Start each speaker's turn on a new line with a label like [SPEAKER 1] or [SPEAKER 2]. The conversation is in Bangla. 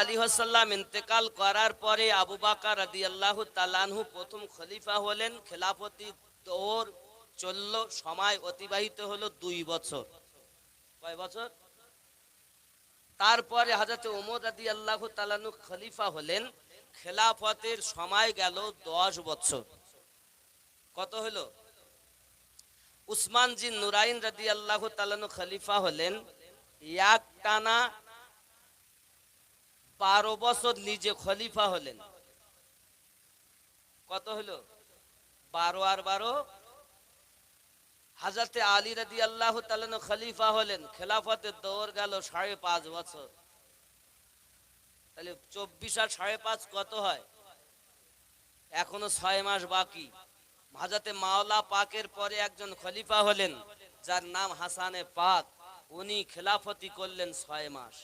[SPEAKER 1] আলাইহি ওয়াসাল্লাম ইন্তেকাল করার পরে আবু বকর রাদিয়াল্লাহু তাআলা আনহু প্রথম খলিফা হলেন। খেলাফতি দৌর চলল, সময় অতিবাহিত হলো 2 বছর। কয় বছর? তারপরে হযরত ওমর রাদিয়াল্লাহু তাআলা আনহু খলিফা হলেন। খেলাফতের সময় গেল 10 বছর। কত হলো? উসমান জিন নুরাইন রাদিয়াল্লাহু তাআলা আনহু খলিফা হলেন। একটানা 12 বছর নিজে খলিফা হলেন। কত হলো? 12 আর 12। হযরতে আলী রাদিয়াল্লাহু তাআলা আনহু খলিফা হলেন। খেলাফতের দৌর গেল 5.5 বছর। তাহলে 24 আর 5.5 কত হয়? এখনো 6 মাস বাকি। হযরতে মাওলা পাকের পরে একজন খলিফা হলেন, যার নাম হাসানে পাক। উনি খেলাফতি করলেন 6 মাস।